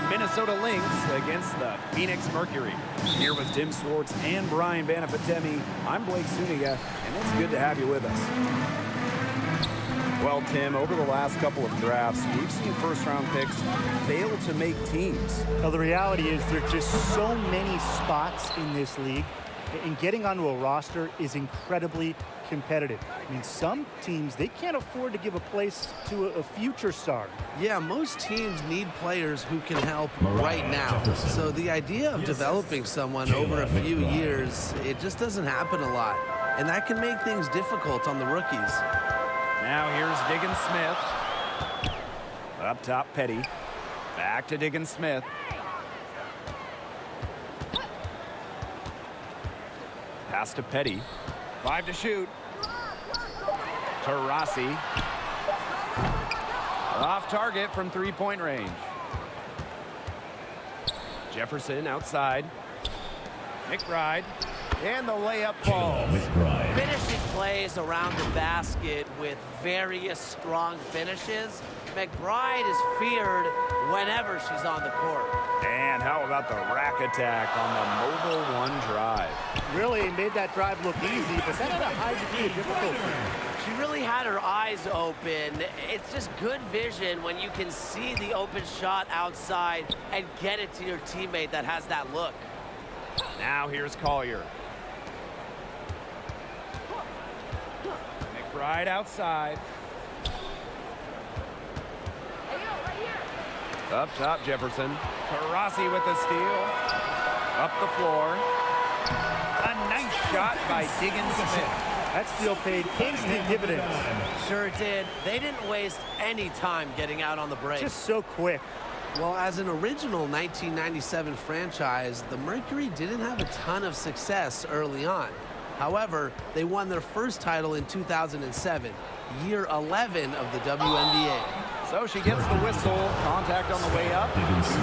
Minnesota Lynx against the Phoenix Mercury. Here with Tim Swartz and Brian Banafitemi, I'm Blake Suniga, and it's good to have you with us. Well, Tim, over the last couple of drafts, we've seen first-round picks fail to make teams. Well, the reality is there are just so many spots in this league, and getting onto a roster is incredibly competitive. I mean, some teams, they can't afford to give a place to a future star. Yeah, most teams need players who can help right now. So the idea of developing someone over a few years, it just doesn't happen a lot. And that can make things difficult on the rookies. Now here's Diggins-Smith. Up top, Petty. Back to Diggins-Smith. Pass to Petty. 5 to shoot. To Rossi. Off target from three-point range. Jefferson outside. McBride. And the layup falls. Finishing plays around the basket with various strong finishes. McBride is feared whenever she's on the court. And how about the rack attack on the mobile one drive? Really made that drive look easy, but that had a high degree of difficulty. She really had her eyes open. It's just good vision when you can see the open shot outside and get it to your teammate that has that look. Now here's Collier. McBride outside. Up top, Jefferson. Rossi with the steal. Up the floor. A nice shot by Diggins-Smith. That steal paid instant dividends. Sure did. They didn't waste any time getting out on the break. Just so quick. Well, as an original 1997 franchise, the Mercury didn't have a ton of success early on. However, they won their first title in 2007, year 11 of the WNBA. So she gets the whistle. Contact on the way up. 2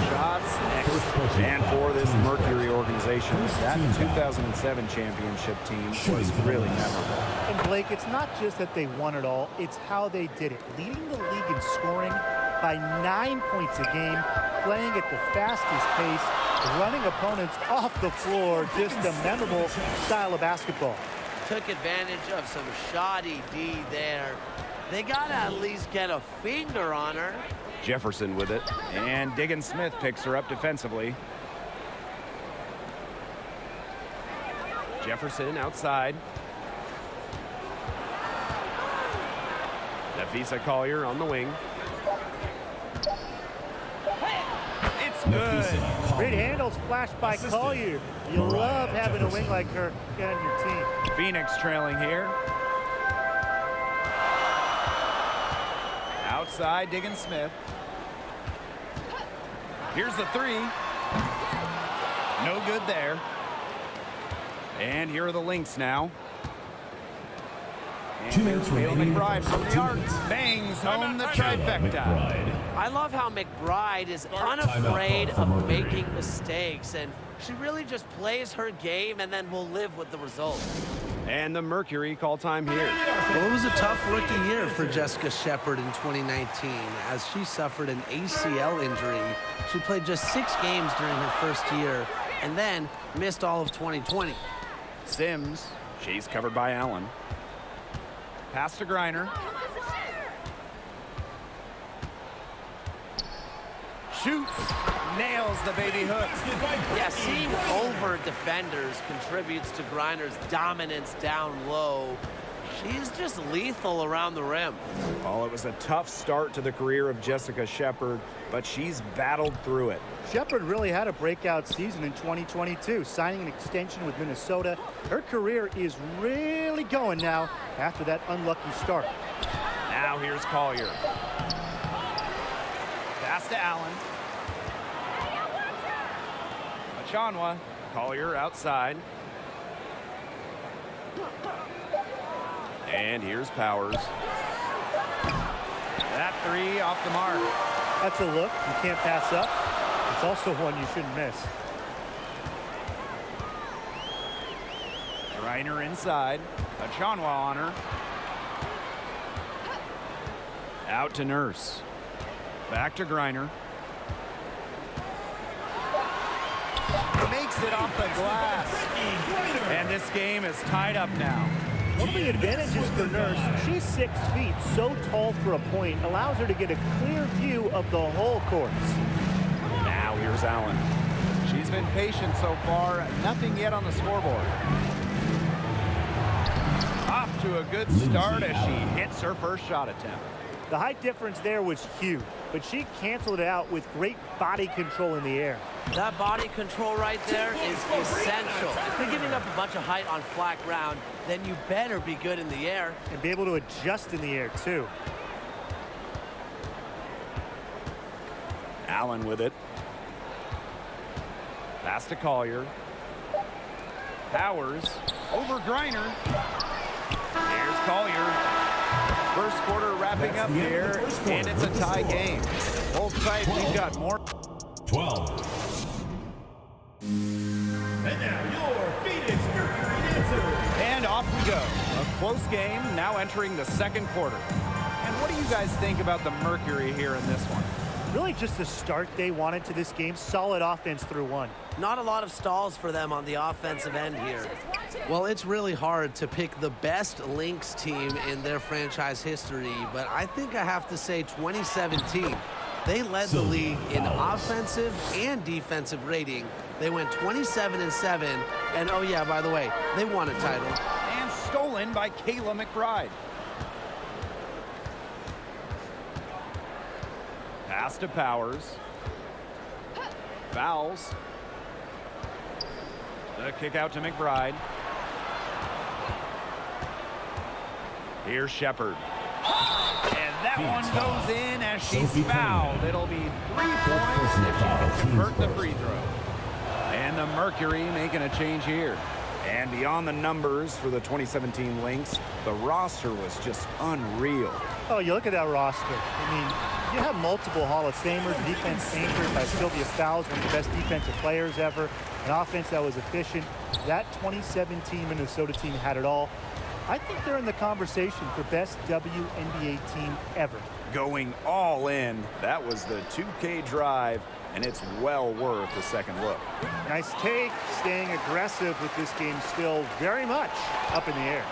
shots next. And for this Mercury organization, that 2007 championship team was really memorable. And Blake, it's not just that they won it all, it's how they did it. Leading the league in scoring by 9 points a game, playing at the fastest pace, running opponents off the floor. Just a memorable style of basketball. Took advantage of some shoddy D there. They got to at least get a finger on her. Jefferson with it. And Diggins-Smith picks her up defensively. Jefferson outside. Nafisa Collier on the wing. It's good. Great handles flashed by Collier. You love having a wing like her on your team. Phoenix trailing here. Outside, Diggins-Smith. Here's the three. No good there. And here are the Lynx now. And here's McBride from the arc. Bangs home the trifecta. I love how McBride is unafraid of making mistakes, and she really just plays her game and then will live with the results. And the Mercury call time here. Well, it was a tough rookie year for Jessica Shepard in 2019 as she suffered an ACL injury. She played just 6 games during her first year and then missed all of 2020. Sims, she's covered by Allen. Pass to Griner. Shoots. Nails the baby hook. Yeah, seeing over defenders contributes to Griner's dominance down low. She's just lethal around the rim. Well, it was a tough start to the career of Jessica Shepard, but she's battled through it. Shepard really had a breakout season in 2022, signing an extension with Minnesota. Her career is really going now after that unlucky start. Now here's Collier. Pass to Allen. Achanwa. Collier outside. And here's Powers. That three off the mark. That's a look you can't pass up. It's also one you shouldn't miss. Griner inside. Achanwa on her. Out to Nurse. Back to Griner. Makes it off the glass. And this game is tied up now. One of the advantages for Nurse, she's 6 feet, so tall for a point, allows her to get a clear view of the whole course. Now here's Allen. She's been patient so far, nothing yet on the scoreboard. Off to a good start as she hits her first shot attempt. The height difference there was huge, but she canceled it out with great body control in the air. That body control right there is essential. If you're giving up a bunch of height on flat ground, then you better be good in the air. And be able to adjust in the air, too. Allen with it. Pass to Collier. Powers over Griner. Here's Collier. First quarter wrapping up here, and it's a tie game. Hold tight, we've got more. 12. And now your Phoenix Mercury dancers. And off we go. A close game, now entering the second quarter. And what do you guys think about the Mercury here in this one? Really just the start they wanted to this game. Solid offense through one. Not a lot of stalls for them on the offensive end here. Well, it's really hard to pick the best Lynx team in their franchise history, but I think I have to say 2017. They led the league in offensive and defensive rating. They went 27-7, and oh yeah, by the way, they won a title. And stolen by Kayla McBride. Pass to Powers. Fouls. The kick out to McBride. Here's Shepard. And that one goes in as she's fouled. It'll be 3 points if she can convert the free throw. And the Mercury making a change here. And beyond the numbers for the 2017 Lynx, the roster was just unreal. Oh, you look at that roster. I mean, you have multiple Hall of Famers, defense anchored by Sylvia Fowles, one of the best defensive players ever, an offense that was efficient. That 2017 Minnesota team had it all. I think they're in the conversation for best WNBA team ever. Going all in, that was the 2K drive, and it's well worth a second look. Nice take, staying aggressive with this game still very much up in the air.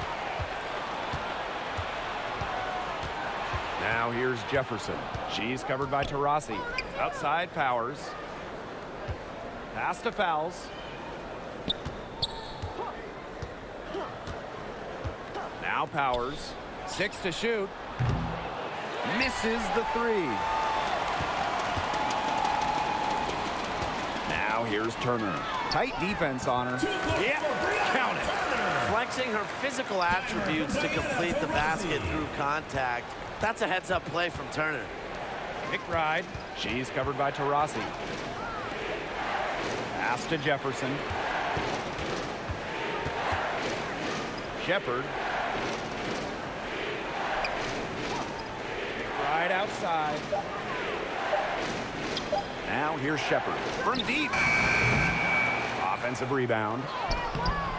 Now here's Jefferson. She's covered by Taurasi. Outside Powers. Pass to Fouls. Now Powers. 6 to shoot. Misses the 3. Now here's Turner. Tight defense on her. Yeah, count it. Flexing her physical attributes to complete the basket through contact. That's a heads-up play from Turner. McBride. She's covered by Taurasi. Pass to Jefferson. Shepard. McBride outside. Now here's Shepard from deep. Offensive rebound.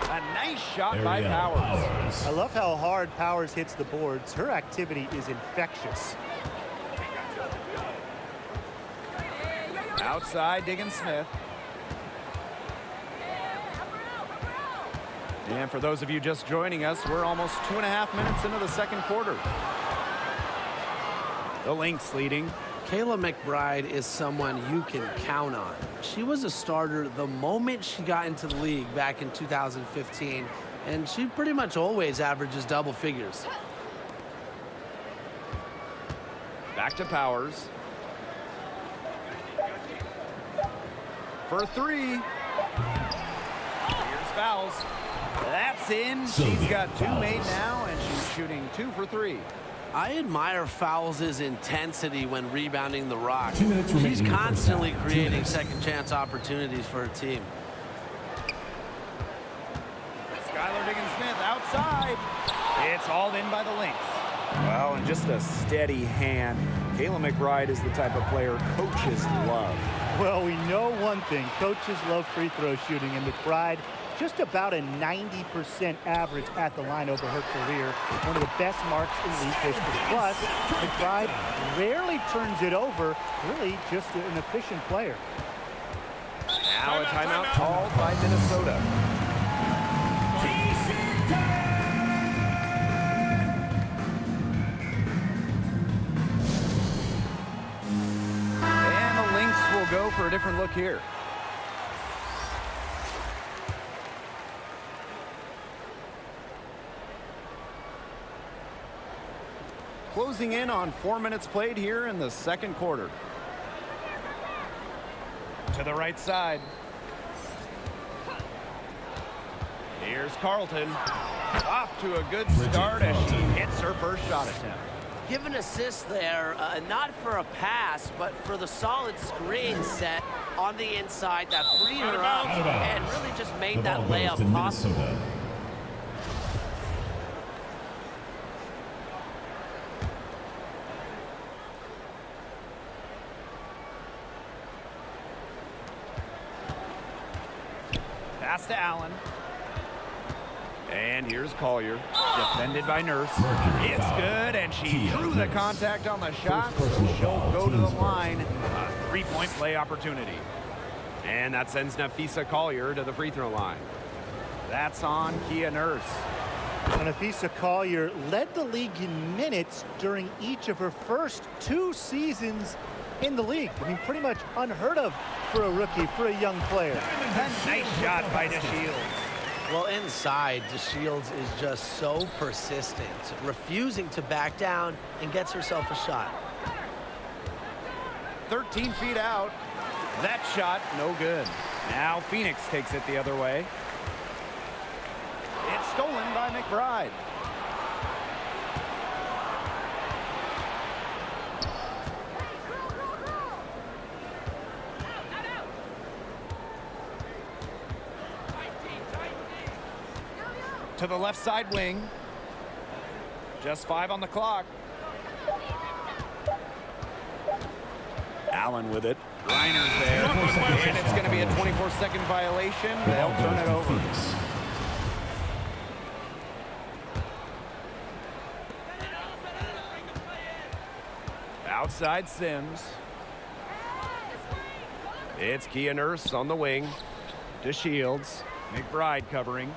A nice shot by Powers. I love how hard Powers hits the boards. Her activity is infectious. Outside Diggins-Smith. And for those of you just joining us, we're almost 2.5 minutes into the second quarter. The Lynx leading. Kayla McBride is someone you can count on. She was a starter the moment she got into the league back in 2015, and she pretty much always averages double figures. Back to Powers. For 3. Here's Fouls. That's in. She's got 2 made now, and she's shooting 2 for 3. I admire Fowles' intensity when rebounding the rock. She's constantly creating second chance opportunities for her team. Skylar Diggins-Smith outside. It's hauled in by the Lynx. Well, and just a steady hand. Kayla McBride is the type of player coaches love. Well, we know one thing. Coaches love free throw shooting, and McBride just about a 90% average at the line over her career. One of the best marks in league history. Plus, McBride rarely turns it over. Really just an efficient player. Now a timeout called by Minnesota. And the Lynx will go for a different look here. Closing in on 4 minutes played here in the second quarter. To the right side. Here's Carlton. Off to a good start as she hits her first shot attempt. Give an assist there, not for a pass, but for the solid screen set on the inside that freed her up and really just made that layup possible. Pass to Allen. And here's Collier, defended by Nurse. It's good, and she drew the contact on the shot, so she'll go to the line. A three-point play opportunity. And that sends Napheesa Collier to the free throw line. That's on Kia Nurse. Napheesa Collier led the league in minutes during each of her first 2 seasons in the league. I mean, pretty much unheard of for a rookie, for a young player. Nice shot by DeShields. Well, inside, DeShields is just so persistent, refusing to back down, and gets herself a shot. 13 feet out. That shot, no good. Now Phoenix takes it the other way. It's stolen by McBride. To the left side wing. Just 5 on the clock. Allen with it. Reiner's there. And it's going to be a 24-second violation. They'll turn it over. Outside Sims. It's Kia Nurse on the wing. DeShields. McBride covering.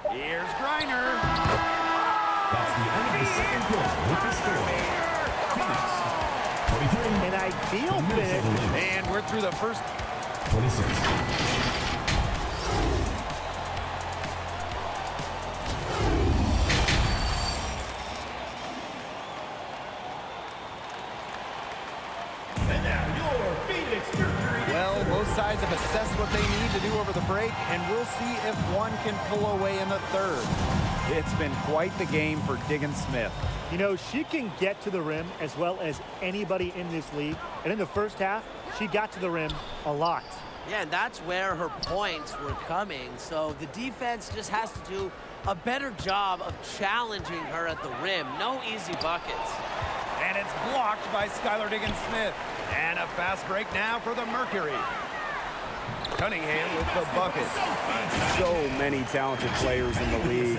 Here's Greiner. That's the end of the second quarter with the score. Phoenix, 23. An ideal finish. And we're through the first 26. And now your Phoenix Mercury. Well, both sides have assessed what they need to do over the break, and we'll see if one can pull away in the third. It's been quite the game for Diggins-Smith. You know, she can get to the rim as well as anybody in this league. And in the first half, she got to the rim a lot. Yeah, and that's where her points were coming. So the defense just has to do a better job of challenging her at the rim. No easy buckets. And it's blocked by Skylar Diggins-Smith. And a fast break now for the Mercury. Cunningham with the bucket. So many talented players in the league.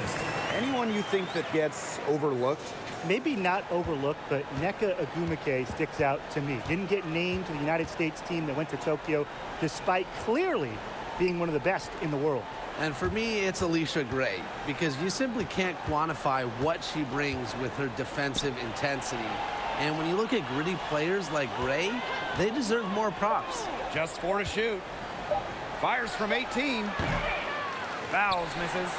Anyone you think that gets overlooked? Maybe not overlooked, but Nneka Ogwumike sticks out to me. Didn't get named to the United States team that went to Tokyo, despite clearly being one of the best in the world. And for me, it's Alicia Gray, because you simply can't quantify what she brings with her defensive intensity. And when you look at gritty players like Gray, they deserve more props. Just 4 to shoot. Fires from 18. Fouls, misses.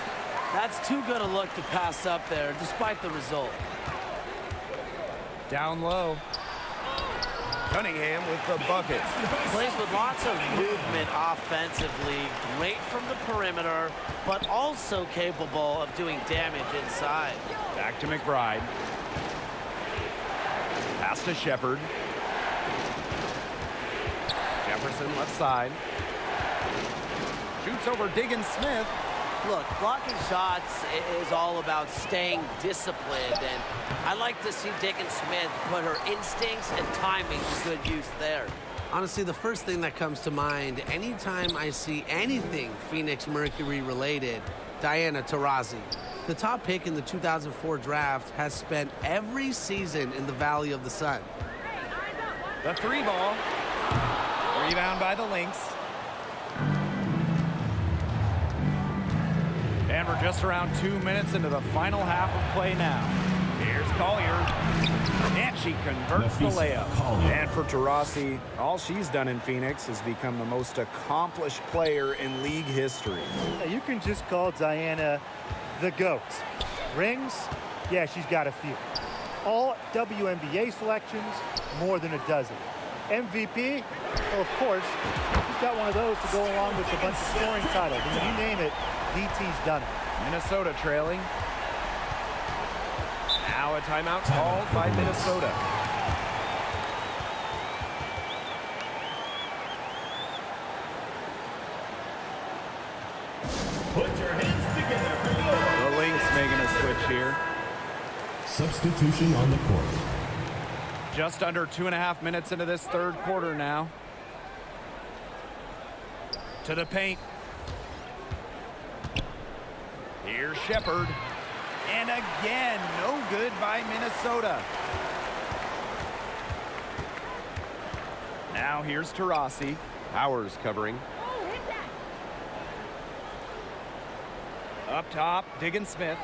That's too good a look to pass up there, despite the result. Down low. Cunningham with the bucket. Plays with lots of movement offensively, great from the perimeter, but also capable of doing damage inside. Back to McBride. Pass to Shepard. Jefferson left side. Shoots over Diggins-Smith. Look, blocking shots is all about staying disciplined, and I like to see Diggins-Smith put her instincts and timing to good use there. Honestly, the first thing that comes to mind anytime I see anything Phoenix Mercury related, Diana Taurasi. The top pick in the 2004 draft has spent every season in the Valley of the Sun. The 3 ball. Rebound by the Lynx. And we're just around 2 minutes into the final half of play now. Here's Collier. And she converts the layup. And for Taurasi, all she's done in Phoenix has become the most accomplished player in league history. You can just call Diana the GOAT. Rings? Yeah, she's got a few. All WNBA selections, more than a dozen. MVP? Well, of course, she's got one of those to go along with a bunch of scoring titles. And when you name it, DT's done it. Minnesota trailing. Now a timeout called by Minnesota. Put your hands together for The Lynx making a switch here. Substitution on the court. Just under 2.5 minutes into this third quarter now. To the paint. Here's Shepard. And again, no good by Minnesota. Now here's Taurasi. Powers covering. Up top, Diggins-Smith.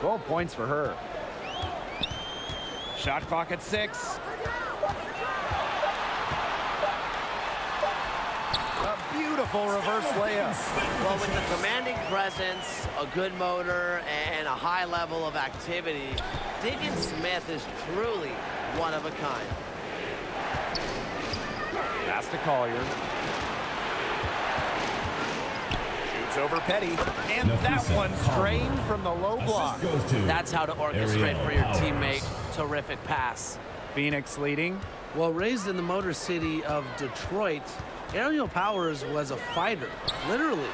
12 points for her. Shot clock at 6. A beautiful reverse layup. Well, with the commanding presence, a good motor, and a high level of activity, Diggins-Smith is truly one of a kind. Pass to Collier. Shoots over Petty. And that one strained from the low block. That's how to orchestrate for your teammate. Terrific pass. Phoenix leading. Well, raised in the Motor City of Detroit, Ariel Powers was a fighter, literally.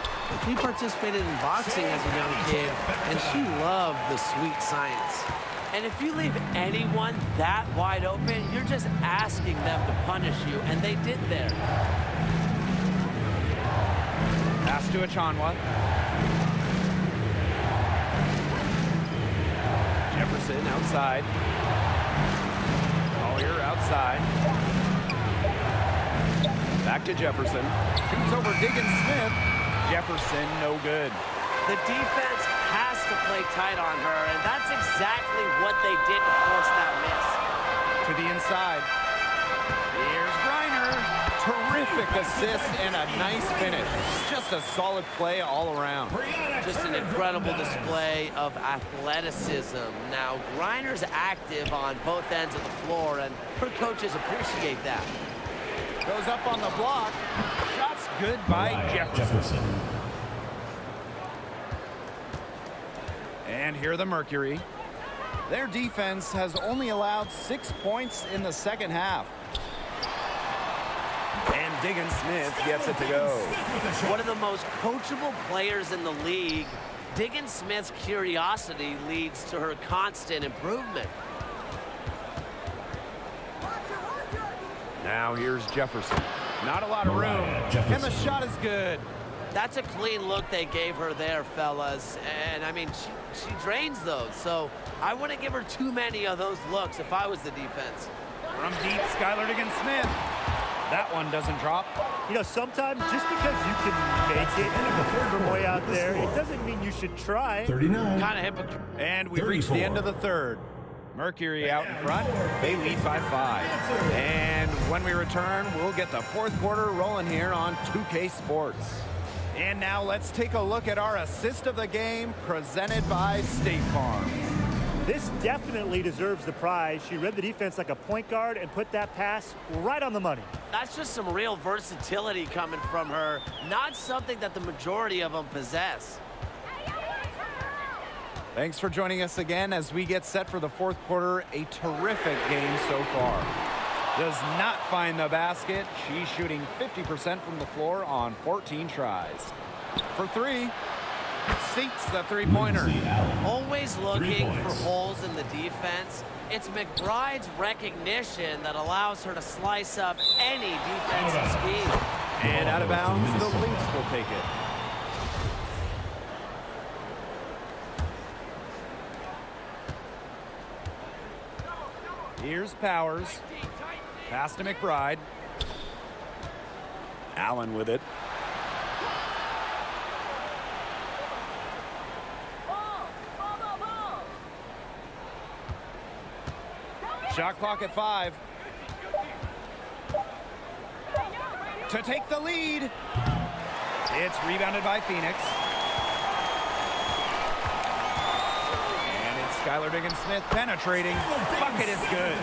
He participated in boxing as a young kid, and she loved the sweet science. And if you leave anyone that wide open, you're just asking them to punish you, and they did there. Pass to Achanwa. Jefferson outside. Collier outside. Back to Jefferson. Shoots over Diggins-Smith. Jefferson, no good. The defense has to play tight on her, and that's exactly what they did to force that miss. To the inside. Here's Griner. Terrific assist and a nice finish. Just a solid play all around. Just an incredible display of athleticism. Now, Griner's active on both ends of the floor, and her coaches appreciate that. Goes up on the block. Shot's good by Jefferson. And here the Mercury. Their defense has only allowed 6 points in the second half. And Diggins-Smith gets it to go. One of the most coachable players in the league, Diggins-Smith's curiosity leads to her constant improvement. Now here's Jefferson. Not a lot of room. And the shot is good. That's a clean look they gave her there, fellas. And, I mean, she drains those. So I wouldn't give her too many of those looks if I was the defense. From deep, Skylar Diggins-Smith. That one doesn't drop. You know, sometimes just because you can make it from way out there, it doesn't mean you should try. 39. Kind of hypocrite. And we've reached the end of the third. Mercury out in front. They lead by 5. And when we return, we'll get the fourth quarter rolling here on 2K Sports. And now let's take a look at our assist of the game presented by State Farm. This definitely deserves the prize. She read the defense like a point guard and put that pass right on the money. That's just some real versatility coming from her. Not something that the majority of them possess. Thanks for joining us again as we get set for the fourth quarter. A terrific game so far. Does not find the basket. She's shooting 50% from the floor on 14 tries. For 3, sinks the three-pointer. Always looking for holes in the defense. It's McBride's recognition that allows her to slice up any defensive scheme. And out of bounds, the Lynx will take it. Here's Powers. Pass to McBride. Allen with it. Shot clock at 5. To take the lead. It's rebounded by Phoenix. And it's Skylar Diggins-Smith penetrating. Bucket is good.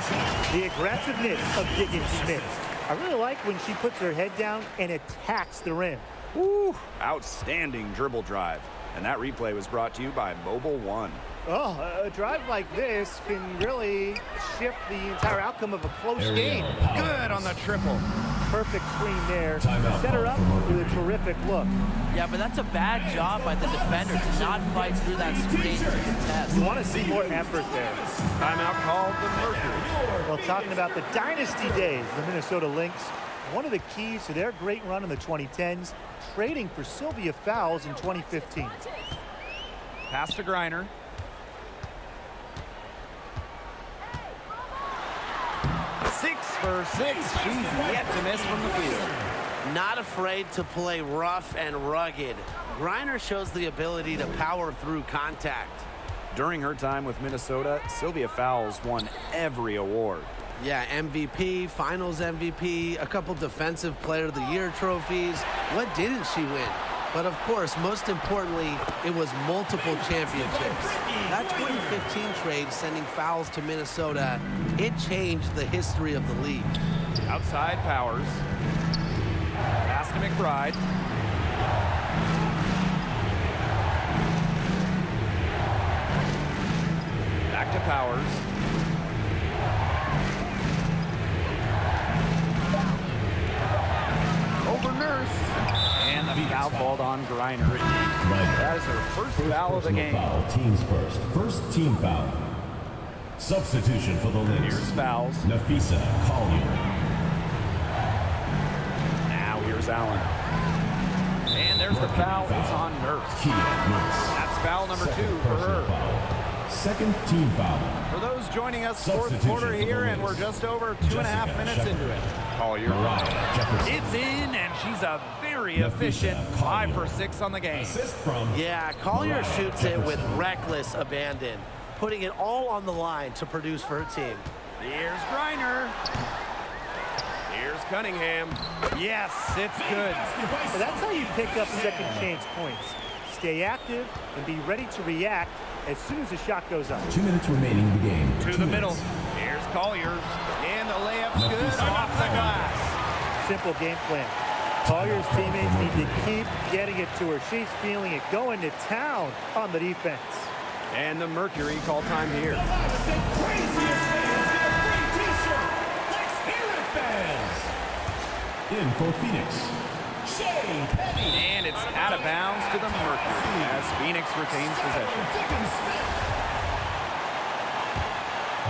The aggressiveness of Diggins-Smith. I really like when she puts her head down and attacks the rim. Woo! Outstanding dribble drive. And that replay was brought to you by Mobile One. Oh, a drive like this can really shift the entire outcome of a close game. Good on the triple. Perfect screen there. Timeout Set her call up for with a terrific look. Yeah, but that's a bad job by the defender to not fight through that screen to contest. You want to see more effort there. Timeout called the Mercury. Well, talking about the dynasty days, the Minnesota Lynx, one of the keys to their great run in the 2010s, trading for Sylvia Fowles in 2015. Pass to Griner. Six for 6. She's yet to miss from the field. Not afraid to play rough and rugged. Griner shows the ability to power through contact. During her time with Minnesota, Sylvia Fowles won every award. Yeah, MVP, Finals MVP, a couple Defensive Player of the Year trophies. What didn't she win? But of course, most importantly, it was multiple championships. That 2015 trade sending Fowles to Minnesota, it changed the history of the league. Outside Powers. Pass to McBride. Back to Powers. Over Nurse. And the foul called on Griner. That is her first foul of the game. Foul, teams first. First team foul. Substitution for the Lynx. Here's Fowles. Nafisa Collier. Now here's Allen. And there's the foul. It's on Nurse. Kia Nurse. That's foul number 2 Second for personal her. foul. Second team foul. For those joining us, fourth Substitution quarter for the here, and we're Lynx. just over 2.5 Jessica minutes Shepard. into it. Collier. Mariah Jefferson. It's in, and she's a very Nafisa efficient 5 Collier. for 6 on the game. Assist from Yeah, Collier Mariah shoots it with Jefferson. reckless abandon, putting it all on the line to produce for her team. Here's Griner. Here's Cunningham. Yes, it's good. So that's how you pick up second chance points. Stay active and be ready to react as soon as the shot goes up. 2 minutes remaining in the game. To 2 the minutes. middle. Here's Collier. And the layup's good Nafisa. off the glass. Simple game plan. Collier's teammates need to keep getting it to her. She's feeling it, going to town on the defense. And the Mercury call time here. In for Phoenix. And it's out of bounds to the Mercury as Phoenix retains possession.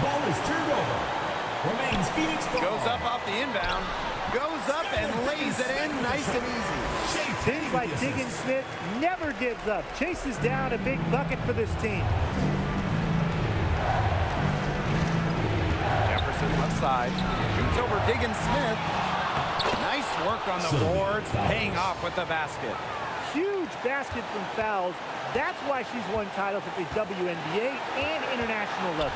Ball is turned over. Remains Phoenix ball. Goes up off the inbound. Goes up and lays it in nice and easy. Seems like Diggins-Smith never gives up. Chases down a big bucket for this team. Jefferson left side. Shoots over Diggins-Smith. Nice work on the boards, paying off with the basket. Huge basket from Fowles. That's why she's won titles at the WNBA and international levels.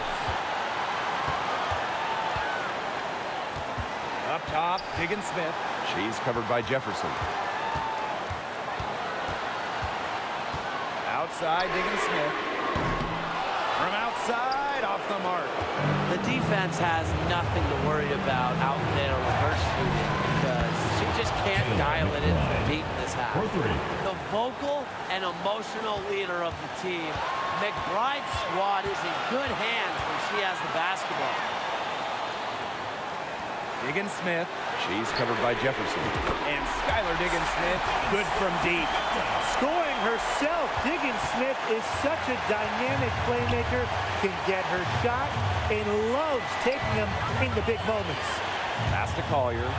Up top, Diggins-Smith. She's covered by Jefferson. Outside, Diggins-Smith. From outside, off the mark. The defense has nothing to worry about out there with her shooting because she just can't dial it in for beating this half. For 3. The vocal and emotional leader of the team, McBride's squad is in good hands when she has the basketball. Diggins-Smith. She's covered by Jefferson. And Skylar Diggins-Smith, good from deep. Scoring herself, Diggins-Smith is such a dynamic playmaker, can get her shot, and loves taking them in the big moments. Pass to Collier.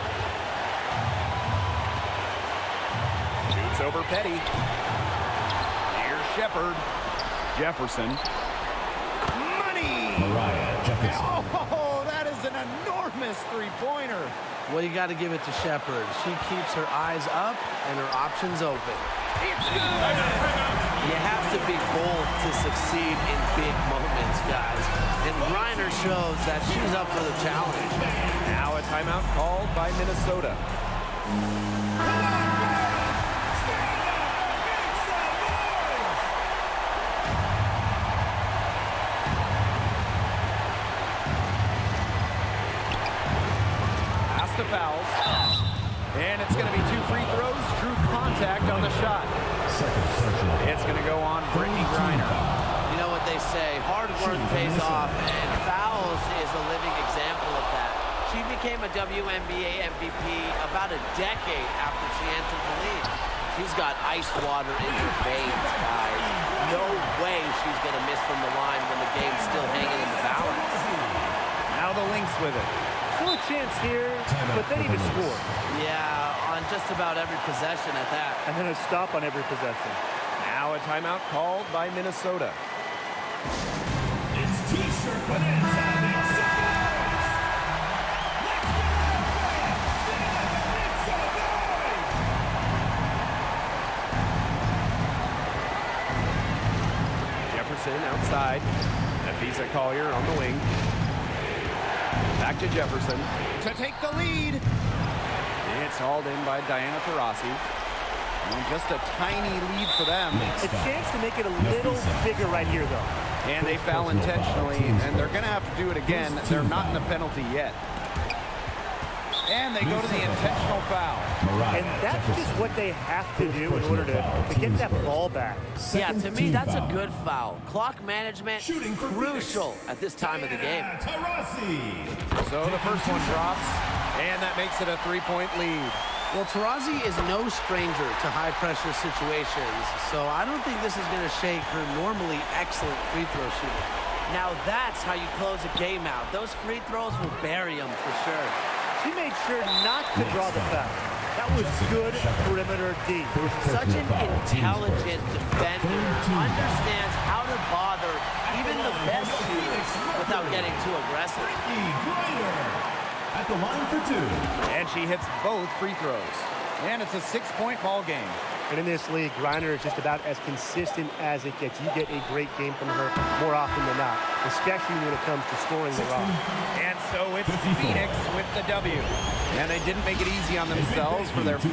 Shoots over Petty. Here's Shepard. Jefferson. Money! Mariah Jefferson. Oh, that is an enormous missed three-pointer. Well, you got to give it to Shepard. She keeps her eyes up and her options open. It's good. You have to be bold to succeed in big moments, guys. And Reiner shows that she's up for the challenge. Now a timeout called by Minnesota. Pass to fouls. And it's going to be 2 free throws. Drew contact on the shot. It's going to go on Brittany Griner. You know what they say, hard work pays off, and fouls is a living example of that. She became a WNBA MVP about a decade after she entered the league. She's got ice water in her veins, guys. No way she's going to miss from the line when the game's still hanging in the balance. Now the Lynx with it. Still a chance here, but they need to score. Yeah, on just about every possession at that. And then a stop on every possession. Now a timeout called by Minnesota. It's T-shirt bonanza. Jefferson outside. Nafisa Collier on the wing. Back to Jefferson to take the lead. It's hauled in by Diana Taurasi. And just a tiny lead for them. A chance to make it a little bigger right here, though. And they foul intentionally, and they're going to have to do it again. They're not in the penalty yet. And they go to the intentional foul. And that's just what they have to do in order to get that ball back. Yeah, to me, that's a good foul. Clock management, crucial at this time of the game. So the first one drops, and that makes it a 3-point lead. Well, Taurasi is no stranger to high-pressure situations, so I don't think this is going to shake her normally excellent free throw shooting. Now that's how you close a game out. Those free throws will bury them for sure. She made sure not to draw the foul. That was good perimeter D. Such an intelligent defender, understands how to bother even the best shooters without getting too aggressive. At the line for 2. And she hits both free throws. And it's a 6-point ball game. And in this league, Griner is just about as consistent as it gets. You get a great game from her more often than not, especially when it comes to scoring the rock. And so it's Phoenix with the W. And they didn't make it easy on themselves for their fans.